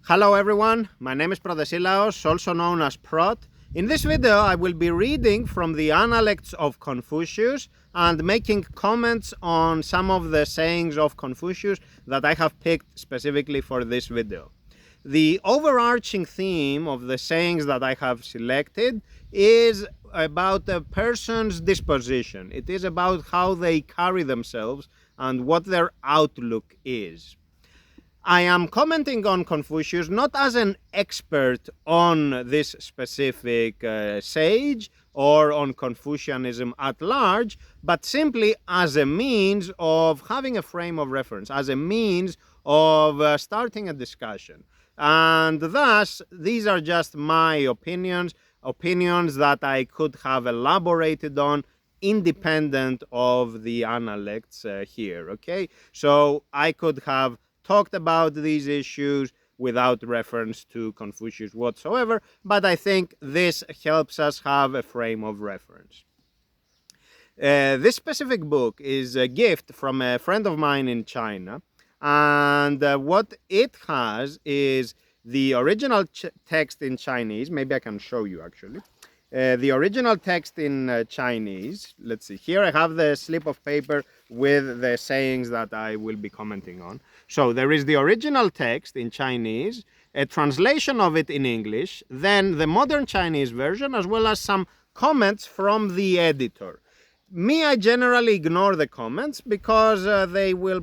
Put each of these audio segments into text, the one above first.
Hello everyone, my name is Protesilaos, also known as Prot. In this video I will be reading from the Analects of Confucius and making comments on some of the sayings of Confucius that I have picked specifically for this video. The overarching theme of the sayings that I have selected is about a person's disposition. It is about how they carry themselves and what their outlook is. I am commenting on Confucius not as an expert on this specific sage or on Confucianism at large, but simply as a means of having a frame of reference, as a means of starting a discussion. And thus, these are just my opinions that I could have elaborated on independent of the Analects here, okay? So I could have talked about these issues without reference to Confucius whatsoever, but I think this helps us have a frame of reference. This specific book is a gift from a friend of mine in China, and what it has is the original text in Chinese. Maybe I can show you actually. The original text in Chinese. Let's see, here I have the slip of paper with the sayings that I will be commenting on. So there is the original text in Chinese, a translation of it in English, then the modern Chinese version, as well as some comments from the editor. I generally ignore the comments because they will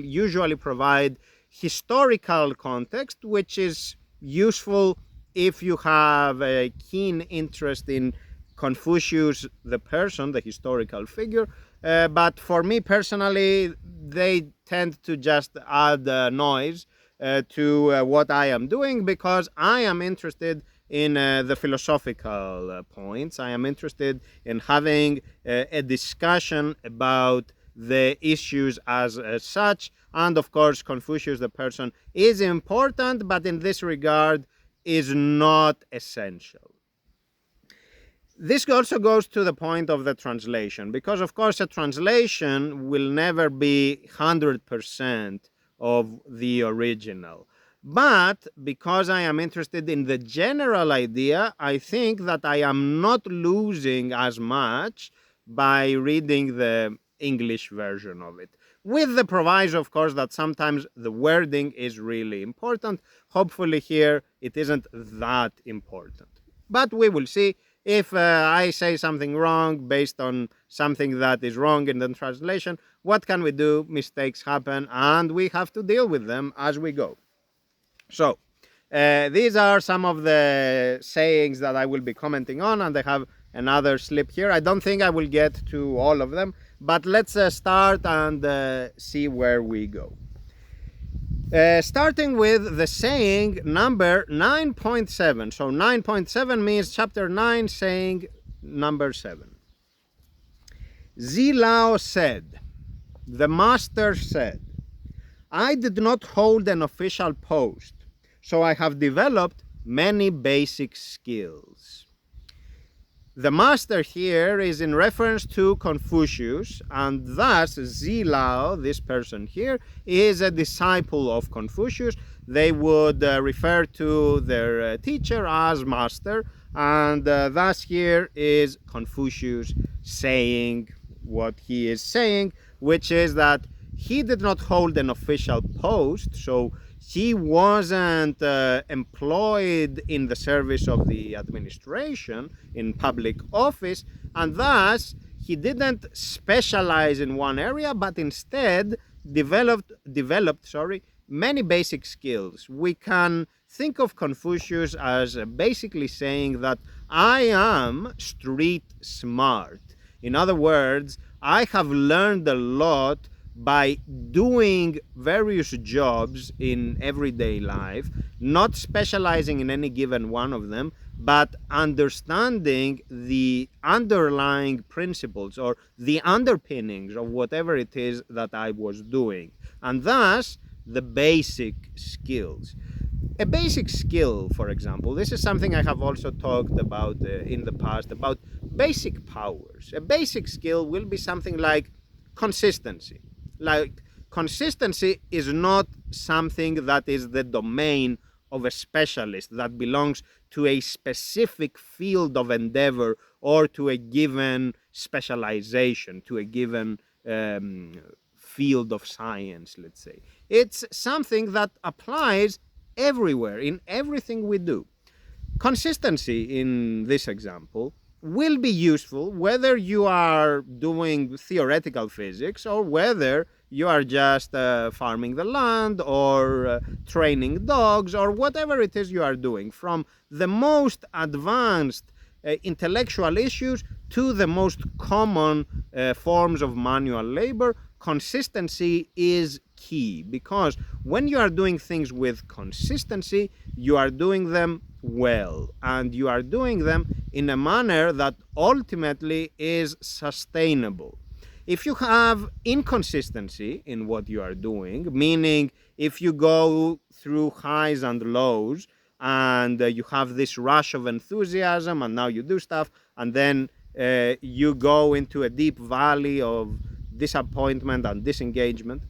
usually provide historical context, which is useful if you have a keen interest in Confucius, the person, the historical figure. But for me personally, they tend to just add noise to what I am doing, because I am interested in the philosophical points. I am interested in having a discussion about the issues as such. And of course, Confucius, the person, is important, but in this regard is not essential. This also goes to the point of the translation, because of course a translation will never be 100% of the original. But because I am interested in the general idea, I think that I am not losing as much by reading the English version of it. With the proviso, of course, that sometimes the wording is really important. Hopefully here it isn't that important. But we will see. If I say something wrong based on something that is wrong in the translation, what can we do? Mistakes happen and we have to deal with them as we go. So these are some of the sayings that I will be commenting on, and I have another slip here. I don't think I will get to all of them, but let's start and see where we go. Starting with the saying number 9.7. So 9.7 means chapter 9, saying number 7. Zilao said, the master said, I did not hold an official post, so I have developed many basic skills. The master here is in reference to Confucius, and thus Zilao, this person here, is a disciple of Confucius. They would refer to their teacher as master, and thus here is Confucius saying what he is saying, which is that he did not hold an official post, so he wasn't employed in the service of the administration in public office, and thus he didn't specialize in one area, but instead developed many basic skills. We can think of Confucius as basically saying that I am street smart. In other words, I have learned a lot by doing various jobs in everyday life, not specializing in any given one of them, but understanding the underlying principles or the underpinnings of whatever it is that I was doing, and thus the basic skills. A basic skill, for example, this is something I have also talked about in the past, about basic powers. A basic skill will be something like consistency, like consistency is not something that is the domain of a specialist, that belongs to a specific field of endeavor or to a given specialization, to a given field of science, let's say. It's something that applies everywhere, in everything we do. Consistency, in this example, will be useful whether you are doing theoretical physics or whether you are just farming the land or training dogs or whatever it is you are doing, from the most advanced intellectual issues to the most common forms of manual labor. Consistency is key, because when you are doing things with consistency, you are doing them well, and you are doing them in a manner that ultimately is sustainable. If you have inconsistency in what you are doing, meaning if you go through highs and lows and you have this rush of enthusiasm and now you do stuff, and then you go into a deep valley of disappointment and disengagement,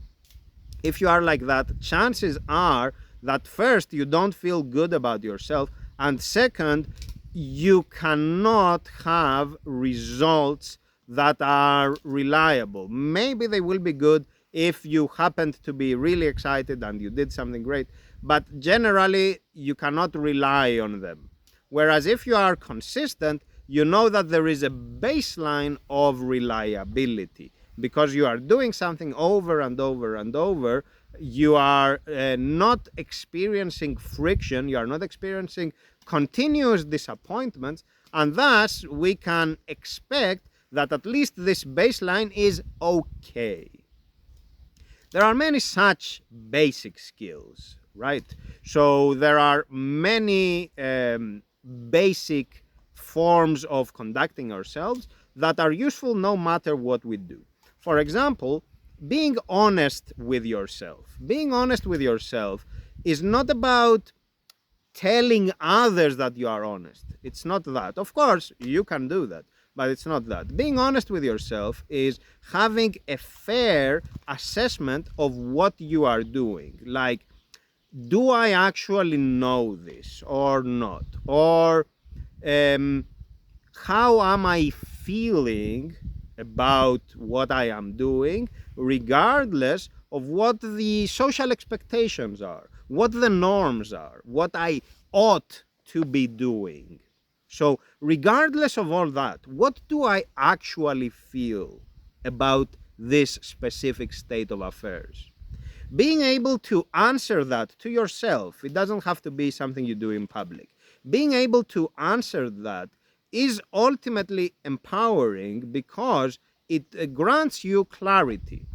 if you are like that, chances are that first, you don't feel good about yourself, and second, you cannot have results that are reliable. Maybe they will be good if you happened to be really excited and you did something great, but generally you cannot rely on them. Whereas if you are consistent, you know that there is a baseline of reliability, because you are doing something over and over and over. You are not experiencing friction, you are not experiencing continuous disappointments, and thus we can expect that at least this baseline is okay. There are many such basic skills, right? So there are many basic forms of conducting ourselves that are useful no matter what we do. For example, being honest with yourself. Being honest with yourself is not about telling others that you are honest. It's not that. Of course, you can do that, but it's not that. Being honest with yourself is having a fair assessment of what you are doing. Like, do I actually know this or not? Or how am I feeling about what I am doing, regardless of what the social expectations are, what the norms are, what I ought to be doing. So, regardless of all that, what do I actually feel about this specific state of affairs? Being able to answer that to yourself, it doesn't have to be something you do in public. Being able to answer that is ultimately empowering, because it grants you clarity.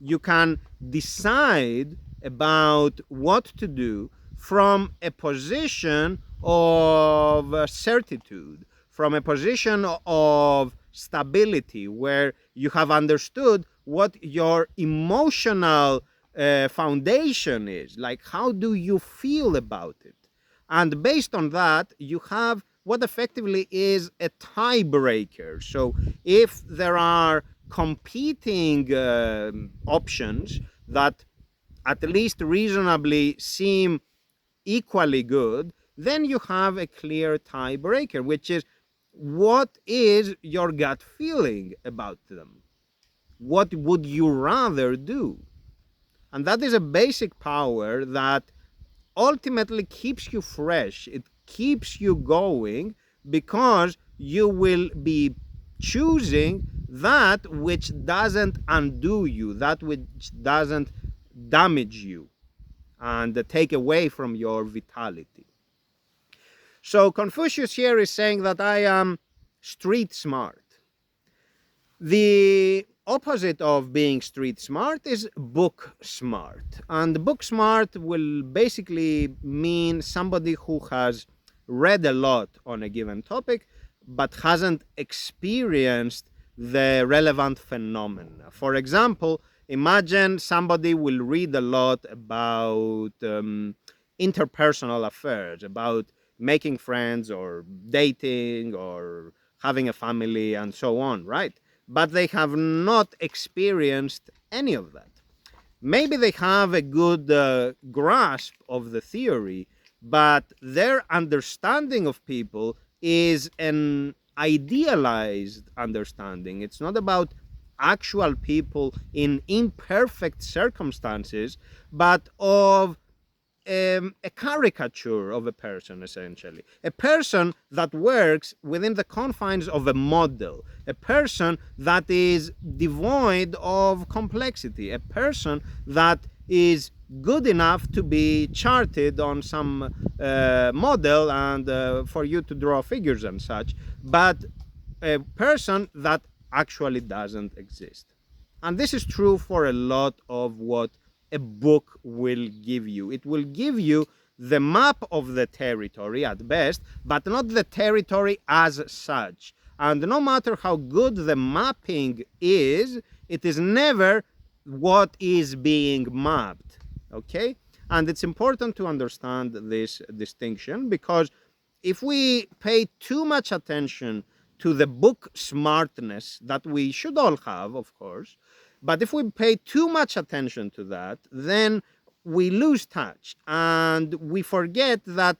You can decide about what to do from a position of certitude, from a position of stability, where you have understood what your emotional foundation is. Like, how do you feel about it? And based on that, you have what effectively is a tiebreaker. So if there are competing options that at least reasonably seem equally good, then you have a clear tiebreaker, which is, what is your gut feeling about them? What would you rather do? And that is a basic power that ultimately keeps you fresh. It keeps you going, because you will be choosing that which doesn't undo you, that which doesn't damage you and take away from your vitality. So Confucius here is saying that I am street smart. The opposite of being street smart is book smart. And book smart will basically mean somebody who has read a lot on a given topic but hasn't experienced the relevant phenomena. For example, imagine somebody will read a lot about interpersonal affairs, about making friends or dating or having a family and so on, right? But they have not experienced any of that. maybe they have a good grasp of the theory, but their understanding of people is an idealized understanding. It's not about actual people in imperfect circumstances, but of a caricature of a person, essentially. A person that works within the confines of a model. A person that is devoid of complexity. A person that is good enough to be charted on some model and for you to draw figures and such, but a person that actually doesn't exist. And this is true for a lot of what a book will give you. It will give you the map of the territory at best, but not the territory as such. And no matter how good the mapping is, it is never what is being mapped. Okay? And it's important to understand this distinction, because if we pay too much attention to the book smartness that we should all have, of course, but if we pay too much attention to that, then we lose touch and we forget that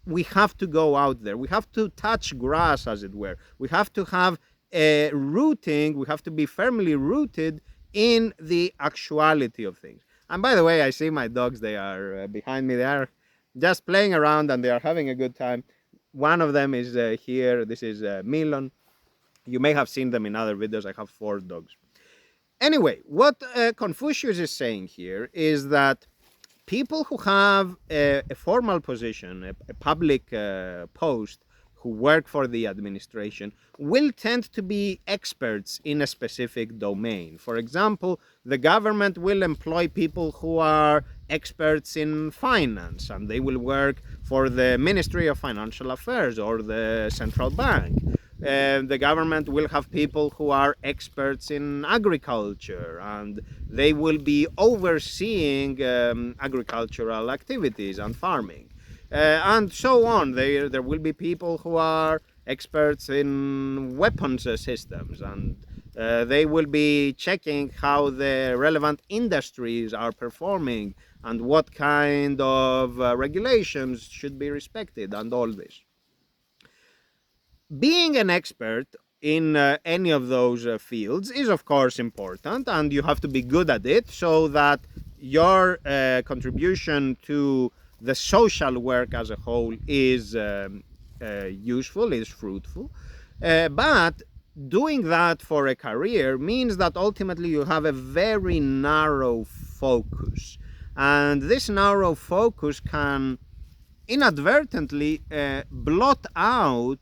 we have to go out there. We have to touch grass, as it were. We have to have a rooting. We have to be firmly rooted in the actuality of things. And by the way, I see my dogs. They are behind me. They are just playing around and they are having a good time. One of them is here. This is Milon. You may have seen them in other videos. I have 4 dogs. Anyway, what Confucius is saying here is that people who have a formal position, a public post, who work for the administration, will tend to be experts in a specific domain. For example, the government will employ people who are experts in finance, and they will work for the Ministry of Financial Affairs or the central bank. The government will have people who are experts in agriculture, and they will be overseeing agricultural activities and farming, and so on. There will be people who are experts in weapons systems, and they will be checking how the relevant industries are performing and what kind of regulations should be respected and all this. Being an expert in any of those fields is of course important, and you have to be good at it so that your contribution to the social work as a whole is useful, is fruitful. But doing that for a career means that ultimately you have a very narrow focus, and this narrow focus can inadvertently blot out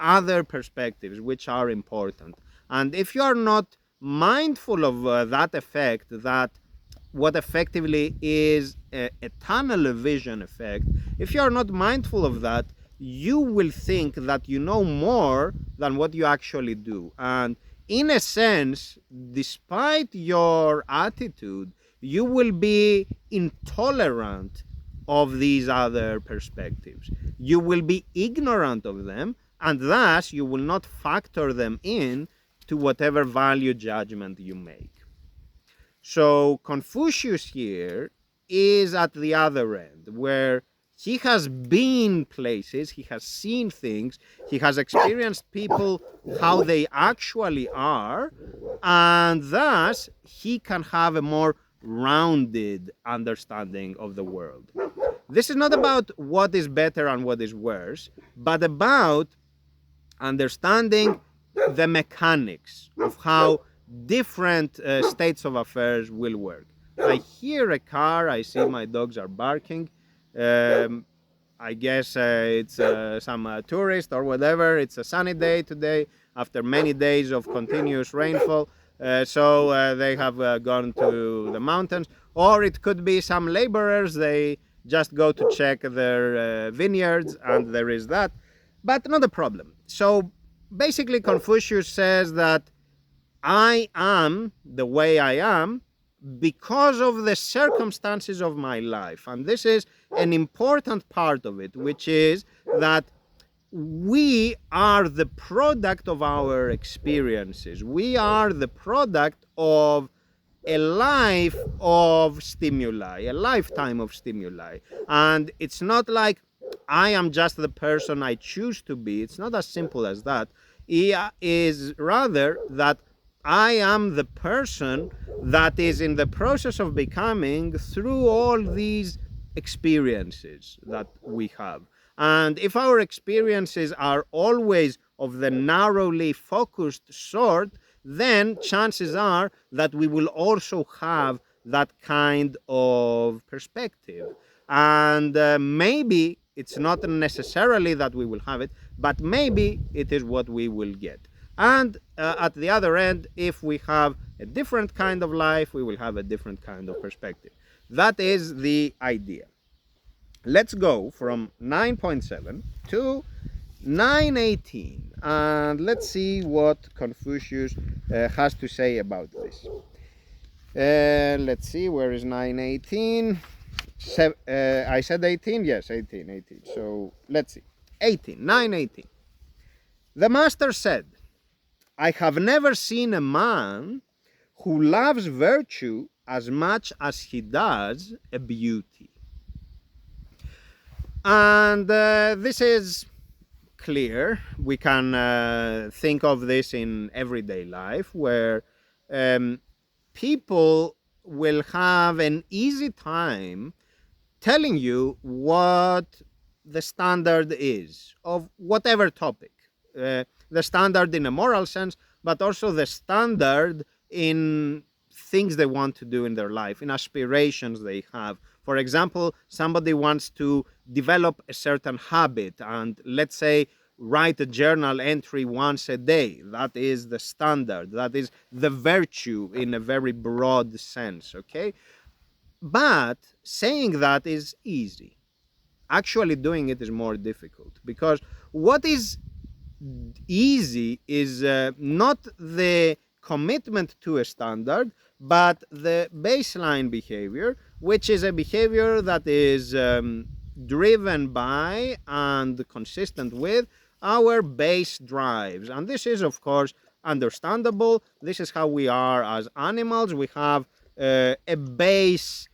other perspectives which are important. And if you are not mindful of that effect, that what effectively is a tunnel vision effect, if you are not mindful of that, you will think that you know more than what you actually do. And in a sense, despite your attitude, you will be intolerant of these other perspectives. You will be ignorant of them, and thus you will not factor them in to whatever value judgment you make. So Confucius here is at the other end, where he has been places, he has seen things, he has experienced people how they actually are, and thus he can have a more rounded understanding of the world. This is not about what is better and what is worse, but about understanding the mechanics of how different states of affairs will work. I hear a car, I see my dogs are barking. I guess it's some tourist or whatever. It's a sunny day today after many days of continuous rainfall. So they have gone to the mountains. Or it could be some laborers. They just go to check their vineyards, and there is that. But not a problem. So basically Confucius says that I am the way I am because of the circumstances of my life. And this is an important part of it, which is that we are the product of our experiences. We are the product of a life of stimuli, a lifetime of stimuli. And it's not like I am just the person I choose to be. It's not as simple as that. It is rather that I am the person that is in the process of becoming through all these experiences that we have. And if our experiences are always of the narrowly focused sort, then chances are that we will also have that kind of perspective. And maybe it's not necessarily that we will have it, but maybe it is what we will get. And at the other end, if we have a different kind of life, we will have a different kind of perspective. That is the idea. Let's go from 9.7 to 9.18 and let's see what Confucius has to say about this. Let's see, where is 9.18? I said 18? Yes, 18. So let's see. 9.18. The master said, I have never seen a man who loves virtue as much as he does a beauty. And this is clear. We can think of this in everyday life where people will have an easy time telling you what the standard is of whatever topic. The standard in a moral sense, but also the standard in things they want to do in their life, in aspirations they have. For example, somebody wants to develop a certain habit and let's say write a journal entry once a day. That is the standard. That is the virtue in a very broad sense, okay? But saying that is easy. Actually doing it is more difficult because what is easy is not the commitment to a standard, but the baseline behavior, which is a behavior that is driven by and consistent with our base drives. And this is, of course, understandable. This is how we are as animals. We have a base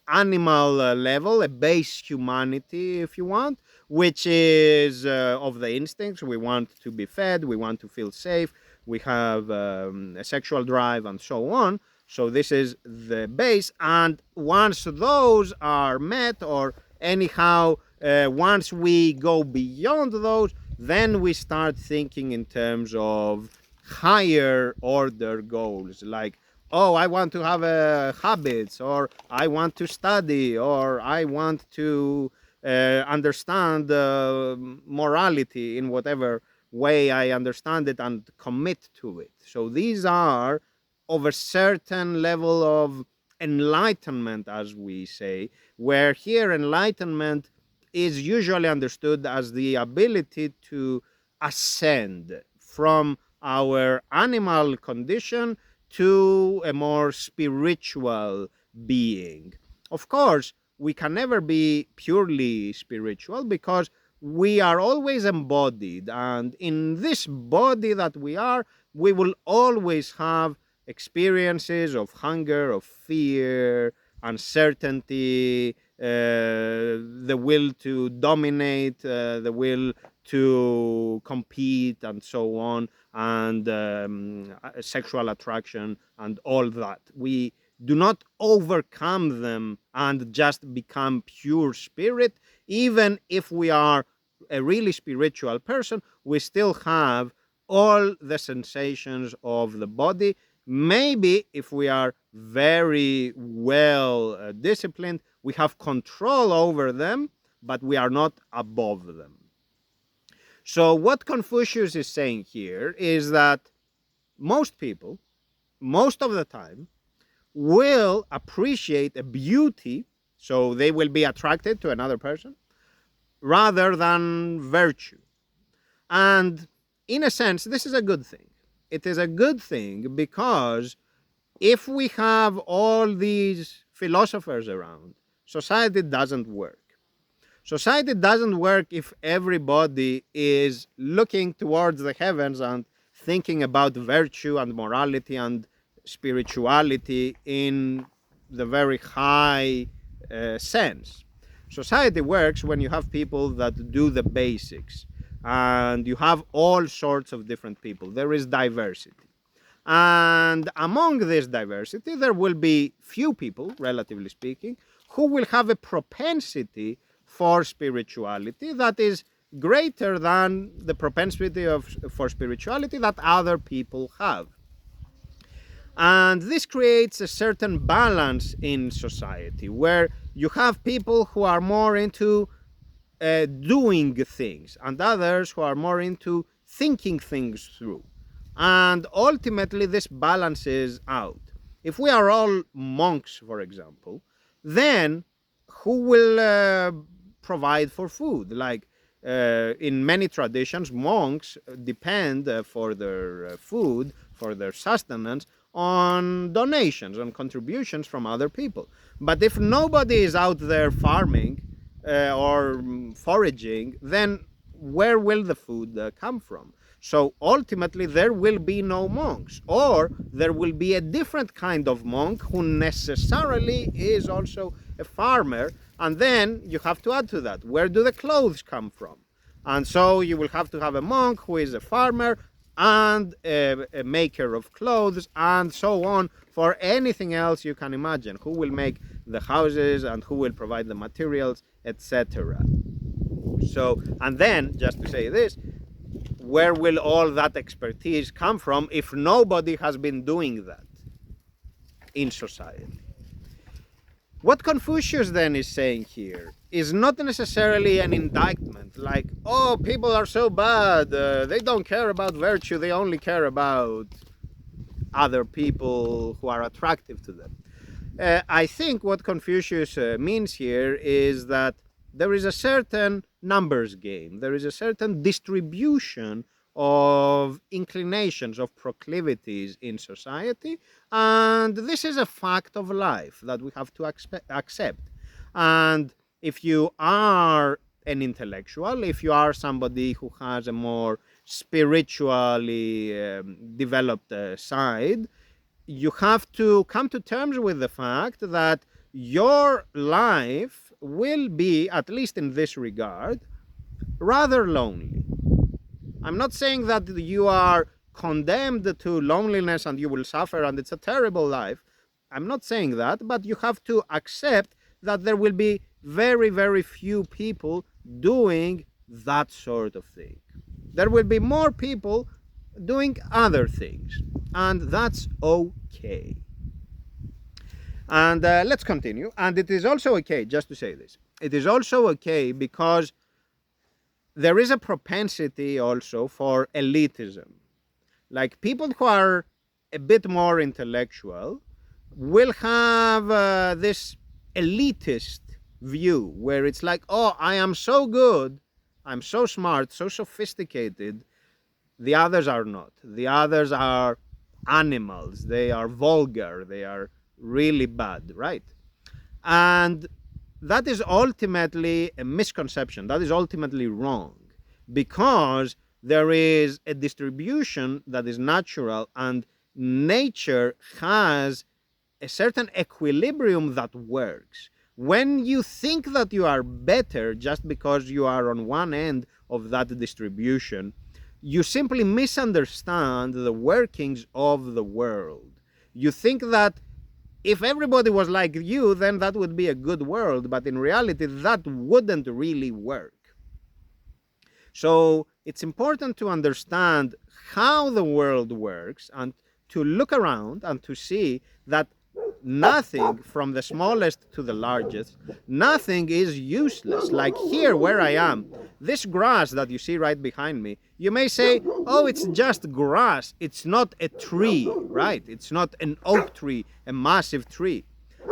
animal level, a base humanity, if you want, which is of the instincts. We want to be fed, we want to feel safe, we have a sexual drive, and so on. So this is the base. And once those are met, or anyhow, once we go beyond those, then we start thinking in terms of higher order goals, like, oh, I want to have habits, or I want to study, or I want to understand morality in whatever way I understand it and commit to it. So these are of a certain level of enlightenment, as we say, where here enlightenment is usually understood as the ability to ascend from our animal condition to a more spiritual being. Of course, we can never be purely spiritual because we are always embodied, and in this body that we are, we will always have experiences of hunger, of fear, uncertainty, the will to dominate, the will to compete, and so on, and sexual attraction, and all that. We do not overcome them and just become pure spirit. Even if we are a really spiritual person, we still have all the sensations of the body. Maybe if we are very well disciplined, we have control over them, but we are not above them. So what Confucius is saying here is that most people, most of the time, will appreciate a beauty, so they will be attracted to another person, rather than virtue. And in a sense, this is a good thing. It is a good thing because if we have all these philosophers around, society doesn't work. Society doesn't work if everybody is looking towards the heavens and thinking about virtue and morality and spirituality in the very high sense. Society works when you have people that do the basics, and you have all sorts of different people. There is diversity. And among this diversity, there will be few people, relatively speaking, who will have a propensity for spirituality that is greater than the propensity for spirituality that other people have. And this creates a certain balance in society where you have people who are more into doing things and others who are more into thinking things through. And ultimately, this balances out. If we are all monks, for example, then who will provide for food? Like in many traditions, monks depend for their food, for their sustenance, on donations, on contributions from other people. But if nobody is out there farming or foraging, then where will the food come from? So ultimately, there will be no monks, or there will be a different kind of monk who necessarily is also a farmer. And then you have to add to that, where do the clothes come from? And so you will have to have a monk who is a farmer and a maker of clothes and so on, for anything else you can imagine, who will make the houses and who will provide the materials, etc. So, and then, just to say this, where will all that expertise come from if nobody has been doing that in society? What Confucius then is saying here is not necessarily an indictment, like, oh, people are so bad, they don't care about virtue, they only care about other people who are attractive to them. I think what Confucius means here is that there is a certain numbers game, there is a certain distribution of inclinations, of proclivities in society, and this is a fact of life that we have to accept. And if you are an intellectual, if you are somebody who has a more spiritually developed side, you have to come to terms with the fact that your life will be, at least in this regard, rather lonely. I'm not saying that you are condemned to loneliness and you will suffer and it's a terrible life. I'm not saying that, but you have to accept that there will be very, very few people doing that sort of thing. There will be more people doing other things, and that's okay. And let's continue. And it is also okay, just to say this, it is also okay because there is a propensity also for elitism. Like, people who are a bit more intellectual will have this elitist view where it's like, oh, I am so good, I'm so smart, so sophisticated, the others are not. The others are animals, they are vulgar, they are really bad, right? And that is ultimately a misconception. That is ultimately wrong, because there is a distribution that is natural, and nature has a certain equilibrium that works. When you think that you are better just because you are on one end of that distribution, you simply misunderstand the workings of the world. You think that if everybody was like you, then that would be a good world, but in reality, that wouldn't really work. So it's important to understand how the world works and to look around and to see that nothing, from the smallest to the largest, nothing is useless. Like here where I am, this grass that you see right behind me, you may say, oh, it's just grass, it's not a tree, right? It's not an oak tree, a massive tree.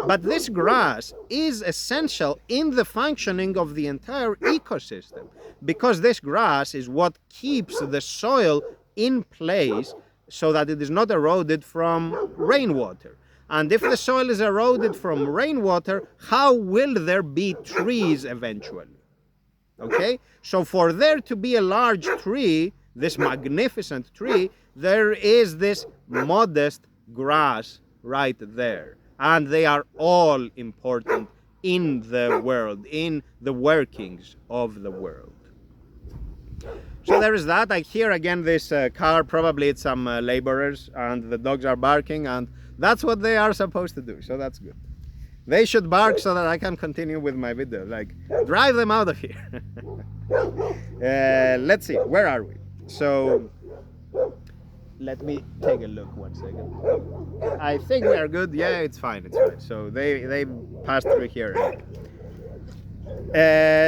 But this grass is essential in the functioning of the entire ecosystem, because this grass is what keeps the soil in place so that it is not eroded from rainwater. And if the soil is eroded from rainwater, how will there be trees eventually? Okay? So for there to be a large tree, this magnificent tree, there is this modest grass right there. And they are all important in the world, in the workings of the world. So there is that. I hear again this car, probably it's some laborers, and the dogs are barking, and that's what they are supposed to do, so that's good. They should bark so that I can continue with my video, like, drive them out of here. Let's see, where are we? So, let me take a look 1 second. I think we are good. Yeah, it's fine, it's fine. So they passed through here.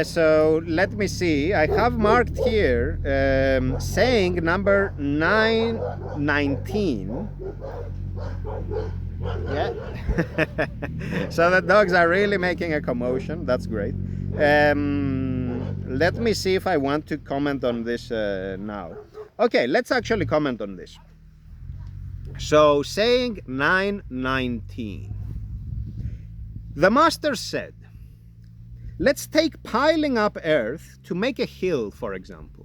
So let me see. I have marked here saying number 919. Yeah. So the dogs are really making a commotion. That's great. Let me see if I want to comment on this now. Okay, let's actually comment on this. So saying 919. The master said, let's take piling up earth to make a hill, for example.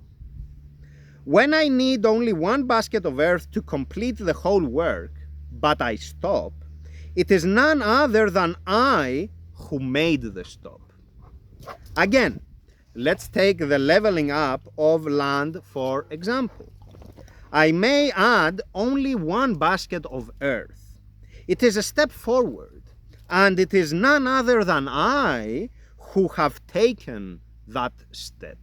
When I need only one basket of earth to complete the whole work, but I stop, it is none other than I who made the stop. Again, let's take the leveling up of land, for example. I may add only one basket of earth. It is a step forward, and it is none other than I who have taken that step.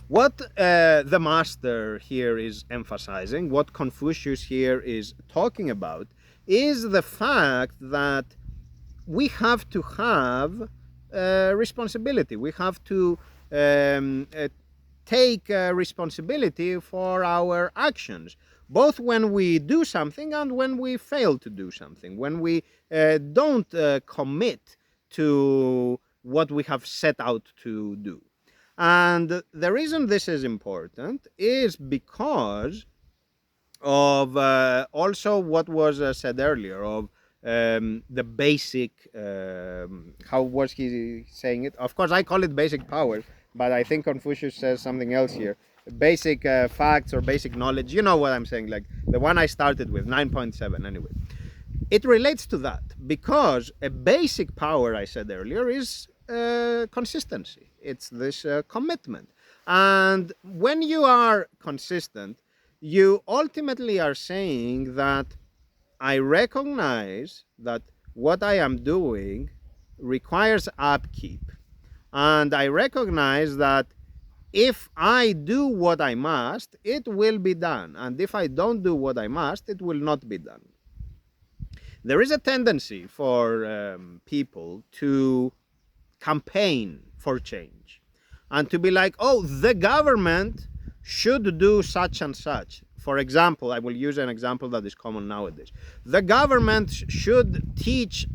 What the master here is emphasizing, what Confucius here is talking about, is the fact that we have to have responsibility. We have to take responsibility for our actions, both when we do something and when we fail to do something, when we don't commit to what we have set out to do. And the reason this is important is because of also what was said earlier, of the basic, how was he saying it? Of course, I call it basic powers, but I think Confucius says something else here. Basic facts or basic knowledge, you know what I'm saying, like the one I started with, 9.7 anyway. It relates to that, because a basic power, I said earlier, is consistency. It's this commitment. And when you are consistent, you ultimately are saying that I recognize that what I am doing requires upkeep. And I recognize that if I do what I must, it will be done. And if I don't do what I must, it will not be done. There is a tendency for people to campaign for change and to be like, oh, the government should do such and such. For example, I will use an example that is common nowadays. The government should teach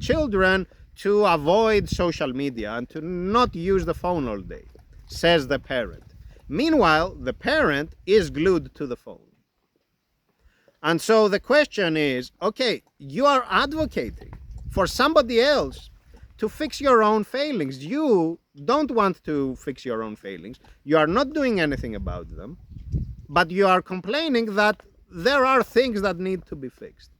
children to avoid social media and to not use the phone all day, says the parent. Meanwhile, the parent is glued to the phone. And so the question is, okay, you are advocating for somebody else to fix your own failings. You don't want to fix your own failings. You are not doing anything about them, but you are complaining that there are things that need to be fixed.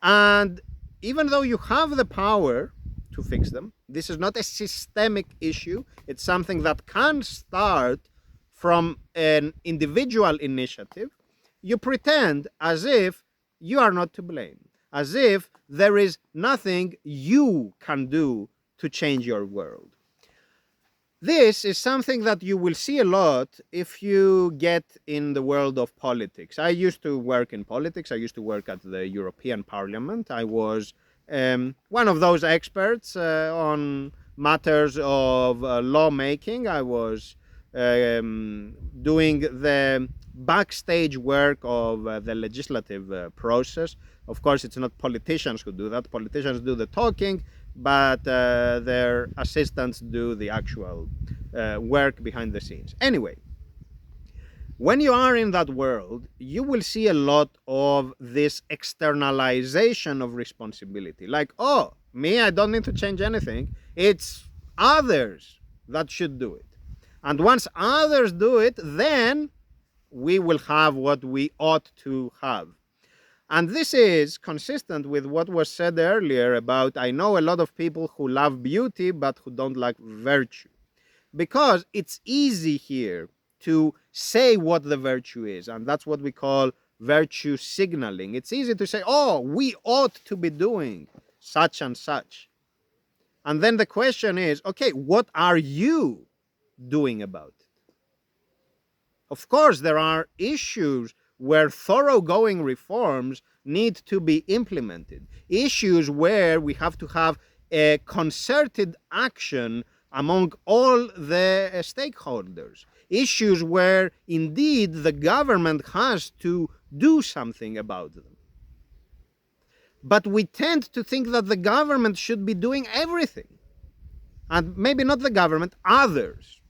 And even though you have the power to fix them, this is not a systemic issue. It's something that can start from an individual initiative. You pretend as if you are not to blame, as if there is nothing you can do to change your world. This is something that you will see a lot if you get in the world of politics. I used to work in politics. I used to work at the European Parliament. I was one of those experts on matters of lawmaking. I was doing the backstage work of the legislative process. Of course, it's not politicians who do that. Politicians do the talking, but their assistants do the actual work behind the scenes. Anyway, when you are in that world, you will see a lot of this externalization of responsibility. Like, oh, me, I don't need to change anything. It's others that should do it. And once others do it, then we will have what we ought to have. And this is consistent with what was said earlier about I know a lot of people who love beauty but who don't like virtue. Because it's easy here to say what the virtue is, and that's what we call virtue signaling. It's easy to say, oh, we ought to be doing such and such. And then the question is, okay, what are you doing about it? Of course, there are issues where thoroughgoing reforms need to be implemented, issues where we have to have a concerted action among all the stakeholders, issues where indeed the government has to do something about them. But we tend to think that the government should be doing everything. And maybe not the government, others.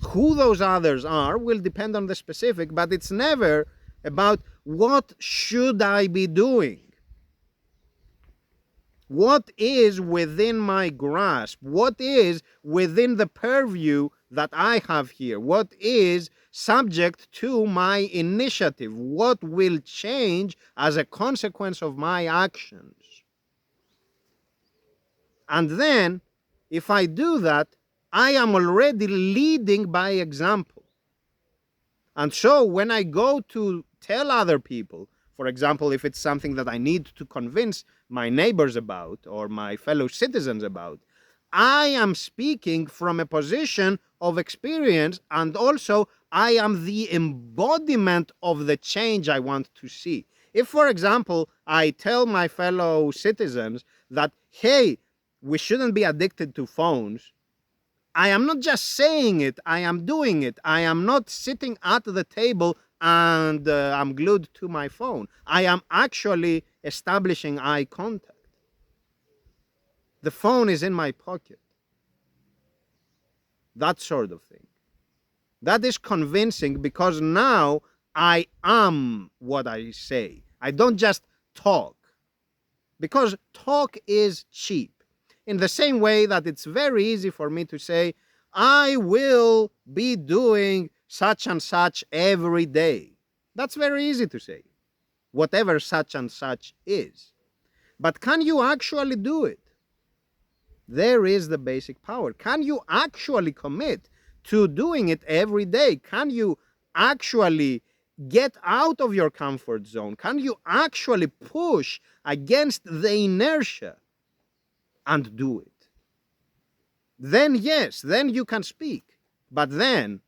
Who those others are will depend on the specific, but it's never about what should I be doing? What is within my grasp? What is within the purview that I have here? What is subject to my initiative? What will change as a consequence of my actions? And then, if I do that, I am already leading by example. And so when I go to tell other people, for example, if it's something that I need to convince my neighbors about or my fellow citizens about, I am speaking from a position of experience, and also I am the embodiment of the change I want to see. If, for example, I tell my fellow citizens that, hey, we shouldn't be addicted to phones, I am not just saying it, I am doing it. I am not sitting at the table and I'm glued to my phone. I am actually establishing eye contact. The phone is in my pocket. That sort of thing. That is convincing because now I am what I say. I don't just talk. Because talk is cheap. In the same way that it's very easy for me to say, I will be doing such and such every day. That's very easy to say, whatever such and such is. But can you actually do it? There is the basic power. Can you actually commit to doing it every day? Can you actually get out of your comfort zone? Can you actually push against the inertia and do it? Then yes, then you can speak. But then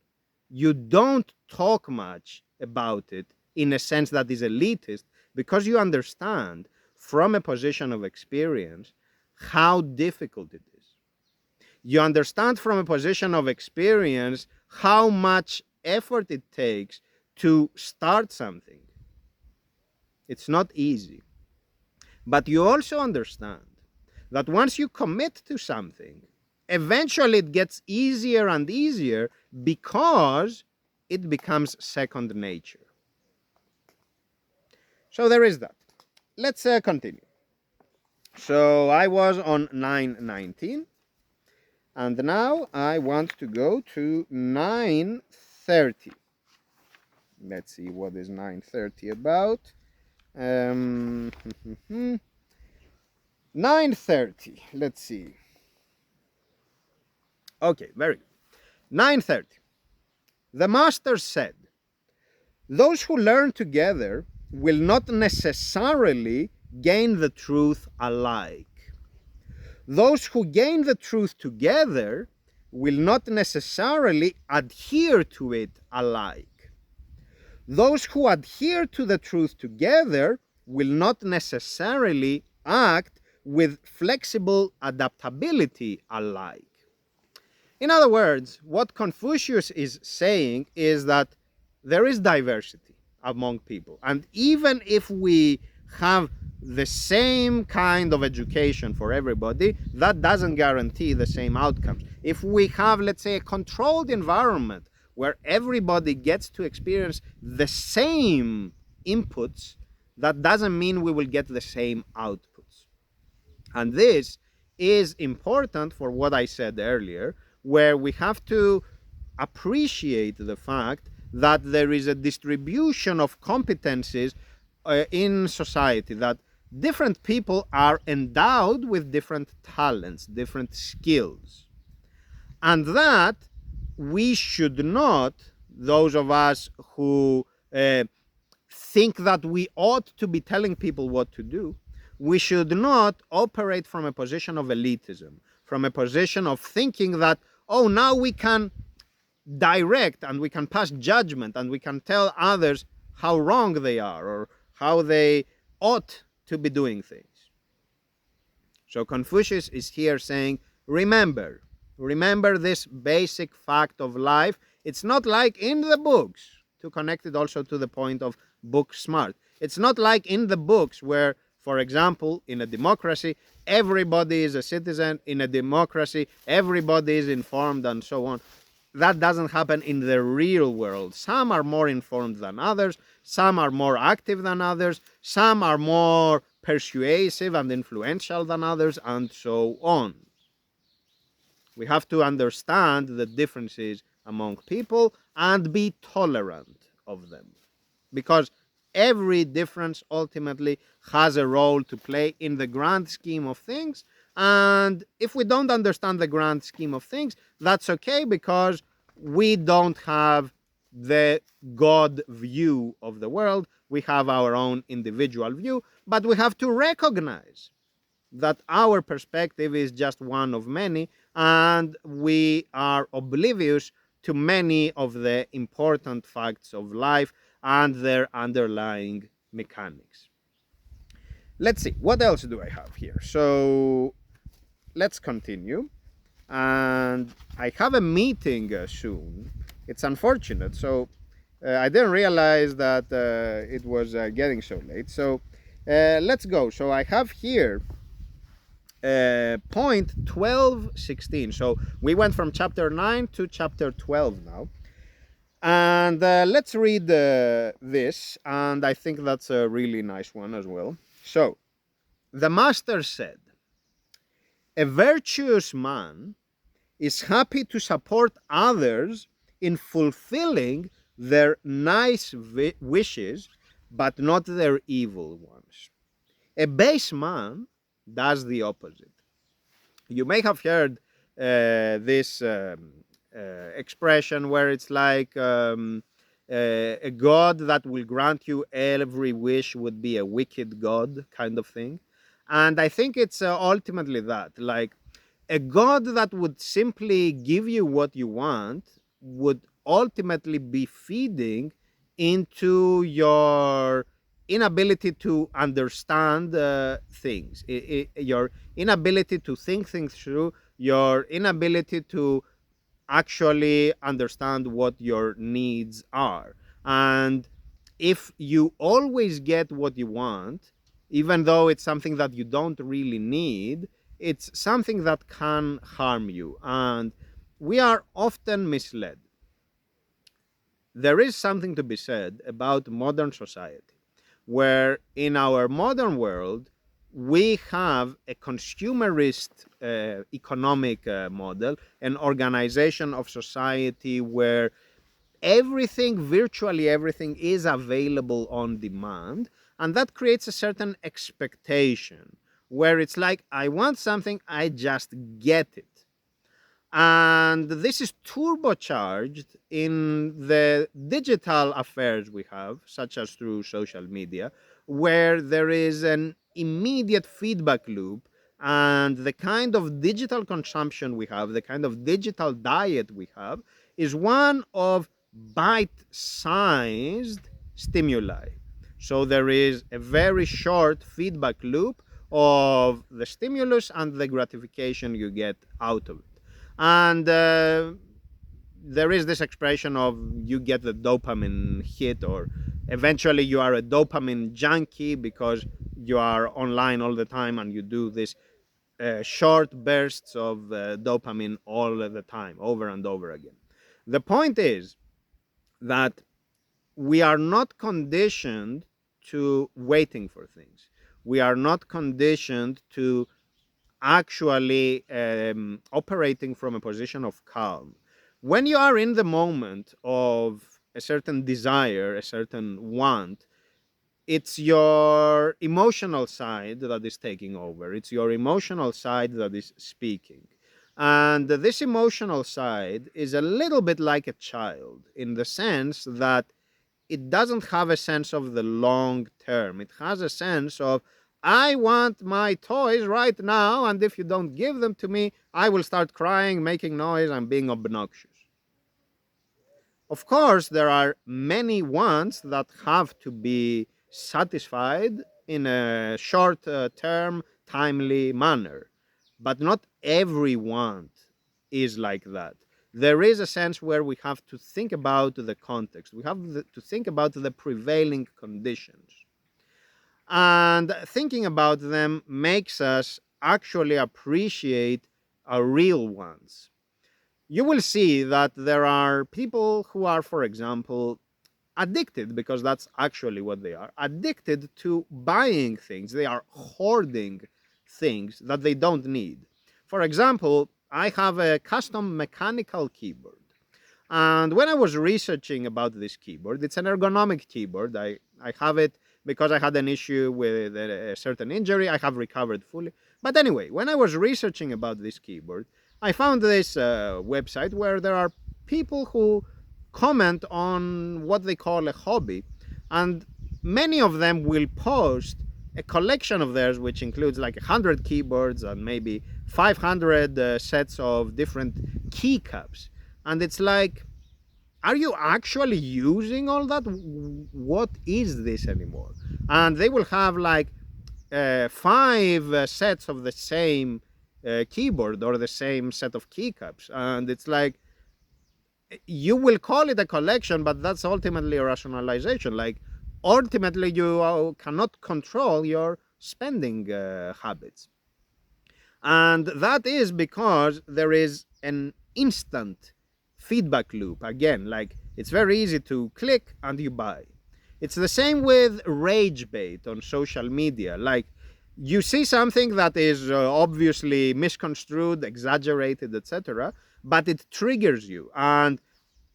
you don't talk much about it in a sense that is elitist, because you understand from a position of experience how difficult it is. You understand from a position of experience how much effort it takes to start something. It's not easy. But you also understand that once you commit to something, eventually it gets easier and easier because it becomes second nature. So there is that. Let's continue. So I was on 9:19, and now I want to go to 9:30. Let's see what is 9:30 about. 9:30. Let's see. Okay, very good. 9:30. The master said, those who learn together will not necessarily gain the truth alike. Those who gain the truth together will not necessarily adhere to it alike. Those who adhere to the truth together will not necessarily act with flexible adaptability alike. In other words, what Confucius is saying is that there is diversity among people. And even if we have the same kind of education for everybody, that doesn't guarantee the same outcomes. If we have, let's say, a controlled environment where everybody gets to experience the same inputs, that doesn't mean we will get the same outputs. And this is important for what I said earlier, where we have to appreciate the fact that there is a distribution of competences in society, that different people are endowed with different talents, different skills, and that we should not, those of us who think that we ought to be telling people what to do, we should not operate from a position of elitism, from a position of thinking that, oh, now we can direct and we can pass judgment and we can tell others how wrong they are or how they ought to be doing things. So Confucius is here saying, remember this basic fact of life. It's not like in the books, to connect it also to the point of book smart. It's not like in the books where, for example, in a democracy, everybody is a citizen. In a democracy, everybody is informed and so on. That doesn't happen in the real world. Some are more informed than others. Some are more active than others. Some are more persuasive and influential than others, and so on. We have to understand the differences among people and be tolerant of them, because every difference ultimately has a role to play in the grand scheme of things. And if we don't understand the grand scheme of things, that's okay, because we don't have the God view of the world. We have our own individual view, but we have to recognize that our perspective is just one of many, and we are oblivious to many of the important facts of life and their underlying mechanics. Let's see, what else do I have here? So let's continue. And I have a meeting soon. It's unfortunate. So I didn't realize that it was getting so late. So let's go. So I have here point 12:16. So we went from chapter 9 to chapter 12 now. And let's read this. And I think that's a really nice one as well. So the master said, a virtuous man is happy to support others in fulfilling their nice wishes, but not their evil ones. A base man does the opposite. You may have heard this expression where it's like a god that will grant you every wish would be a wicked god, kind of thing. And I think it's ultimately that, like, a god that would simply give you what you want would ultimately be feeding into your inability to understand things, your inability to think things through, your inability to actually understand what your needs are. And if you always get what you want, even though it's something that you don't really need, it's something that can harm you. And we are often misled. There is something to be said about modern society, where in our modern world, we have a consumerist economic model, an organization of society where everything, virtually everything, is available on demand. And that creates a certain expectation where it's like, I want something, I just get it. And this is turbocharged in the digital affairs we have, such as through social media, where there is an immediate feedback loop. And the kind of digital consumption we have, the kind of digital diet we have, is one of bite-sized stimuli. So there is a very short feedback loop of the stimulus and the gratification you get out of it. And there is this expression of you get the dopamine hit, or eventually you are a dopamine junkie because you are online all the time and you do this short bursts of dopamine all the time, over and over again. The point is that we are not conditioned to waiting for things. We are not conditioned to actually operating from a position of calm. When you are in the moment of a certain desire, a certain want, it's your emotional side that is taking over. It's your emotional side that is speaking. And this emotional side is a little bit like a child in the sense that it doesn't have a sense of the long term. It has a sense of, I want my toys right now, and if you don't give them to me, I will start crying, making noise, and being obnoxious. Of course, there are many wants that have to be satisfied in a short term, timely manner. But not every want is like that. There is a sense where we have to think about the context, we have to think about the prevailing conditions. And thinking about them makes us actually appreciate our real ones. You will see that there are people who are, for example, addicted, because that's actually what they are, addicted to buying things. They are hoarding things that they don't need. For example, I have a custom mechanical keyboard. And when I was researching about this keyboard, it's an ergonomic keyboard. I have it because I had an issue with a certain injury. I have recovered fully. But anyway, when I was researching about this keyboard, I found this website where there are people who comment on what they call a hobby. And many of them will post a collection of theirs, which includes like 100 keyboards and maybe 500 sets of different keycaps. And it's like, are you actually using all that? What is this anymore? And they will have like five sets of the same keyboard or the same set of keycaps. And it's like, you will call it a collection, but that's ultimately a rationalization. Like, ultimately, you cannot control your spending habits. And that is because there is an instant feedback loop. Again, like, it's very easy to click and you buy. It's the same with rage bait on social media. Like, you see something that is obviously misconstrued, exaggerated, etc., but it triggers you and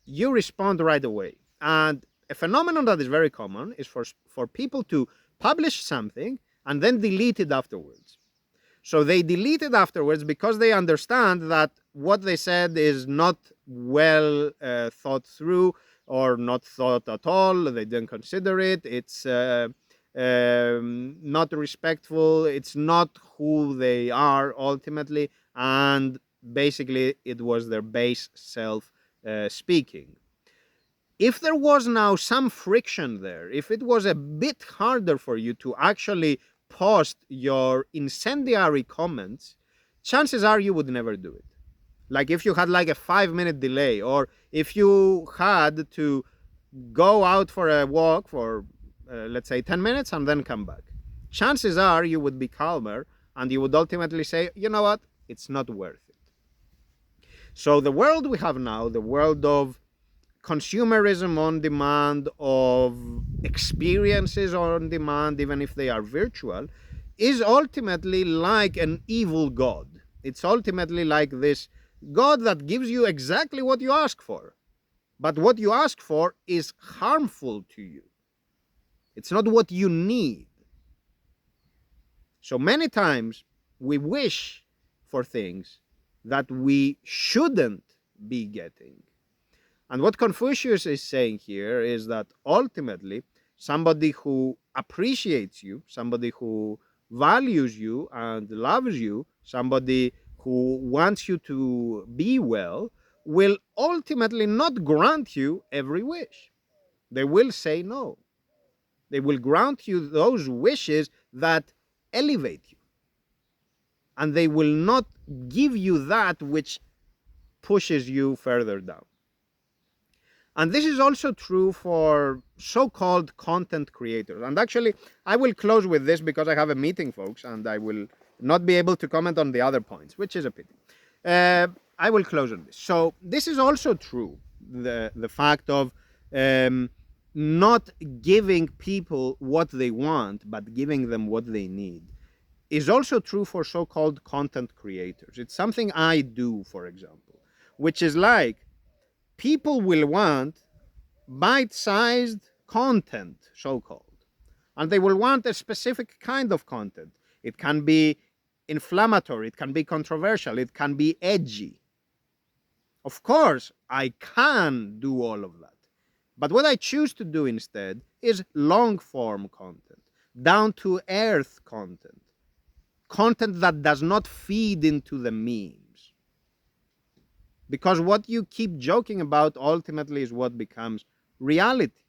you respond right away. And a phenomenon that is very common is for people to publish something and then delete it afterwards. So they delete it afterwards because they understand that what they said is not well thought through or not thought at all. They didn't consider it. It's not respectful. It's not who they are ultimately. And basically, it was their base self speaking. If there was now some friction there, if it was a bit harder for you to actually post your incendiary comments, chances are you would never do it. Like, if you had like a 5 minute delay, or if you had to go out for a walk for, let's say, 10 minutes and then come back, chances are you would be calmer and you would ultimately say, you know what, it's not worth it. So the world we have now, the world of consumerism on demand, of experiences on demand, even if they are virtual, is ultimately like an evil god. It's ultimately like this god that gives you exactly what you ask for. But what you ask for is harmful to you. It's not what you need. So many times we wish for things that we shouldn't be getting. And what Confucius is saying here is that ultimately, somebody who appreciates you, somebody who values you and loves you, somebody who wants you to be well, will ultimately not grant you every wish. They will say no. They will grant you those wishes that elevate you. And they will not give you that which pushes you further down. And this is also true for so-called content creators. And actually, I will close with this because I have a meeting, folks, and I will not be able to comment on the other points, which is a pity. I will close on this. So this is also true, the fact of not giving people what they want, but giving them what they need, is also true for so-called content creators. It's something I do, for example, which is like, people will want bite-sized content, so-called. And they will want a specific kind of content. It can be inflammatory, it can be controversial, it can be edgy. Of course, I can do all of that. But what I choose to do instead is long-form content, down-to-earth content, content that does not feed into the memes. Because what you keep joking about ultimately is what becomes reality.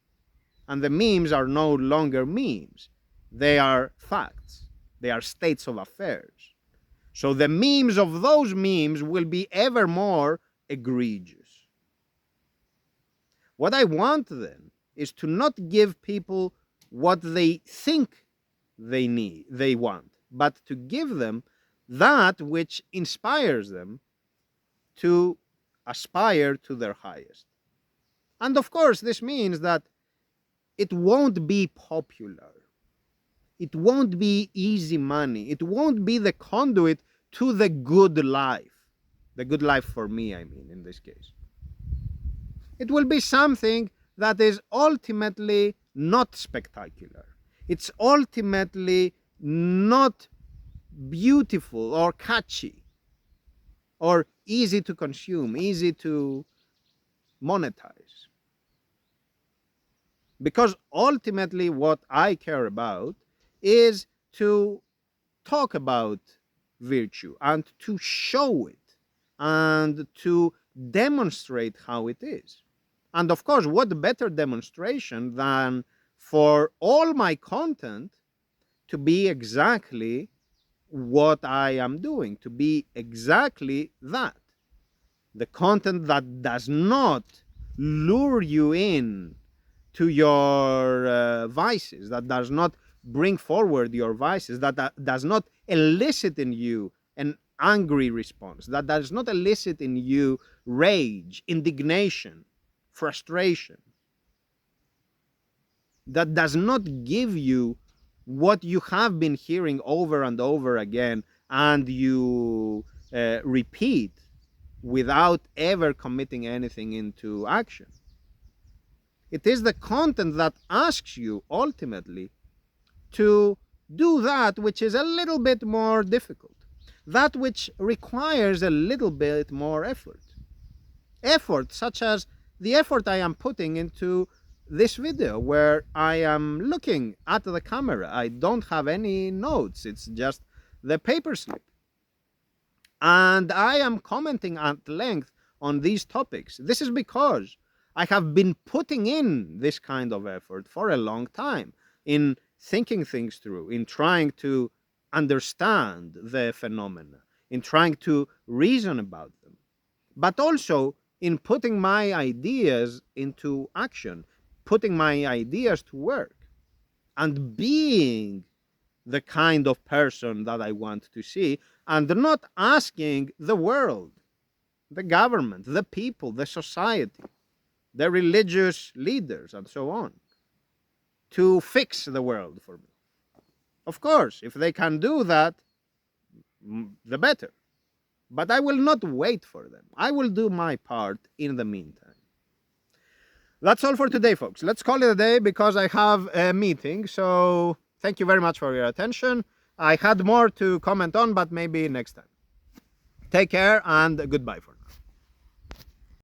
And the memes are no longer memes. They are facts. They are states of affairs. So the memes of those memes will be ever more egregious. What I want then is to not give people what they think they want, but to give them that which inspires them to aspire to their highest. And of course, this means that it won't be popular. It won't be easy money. It won't be the conduit to the good life. The good life for me, I mean, in this case. It will be something that is ultimately not spectacular. It's ultimately not beautiful or catchy or easy to consume, easy to monetize. Because ultimately what I care about is to talk about virtue and to show it and to demonstrate how it is. And of course, what better demonstration than for all my content to be exactly what I am doing, to be exactly that. The content that does not lure you in to your vices, that does not bring forward your vices, that does not elicit in you an angry response, that does not elicit in you rage, indignation, frustration, that does not give you what you have been hearing over and over again and you repeat without ever committing anything into action. It is the content that asks you ultimately to do that which is a little bit more difficult, that which requires a little bit more effort. Effort such as the effort I am putting into this video, where I am looking at the camera. I don't have any notes, it's just the paper slip. And I am commenting at length on these topics. This is because I have been putting in this kind of effort for a long time in thinking things through, in trying to understand the phenomena, in trying to reason about them, but also in putting my ideas into action, putting my ideas to work, and being the kind of person that I want to see, and not asking the world, the government, the people, the society, the religious leaders, and so on, to fix the world for me. Of course, if they can do that, the better. But I will not wait for them. I will do my part in the meantime. That's all for today, folks. Let's call it a day because I have a meeting. So thank you very much for your attention. I had more to comment on, but maybe next time. Take care and goodbye for now.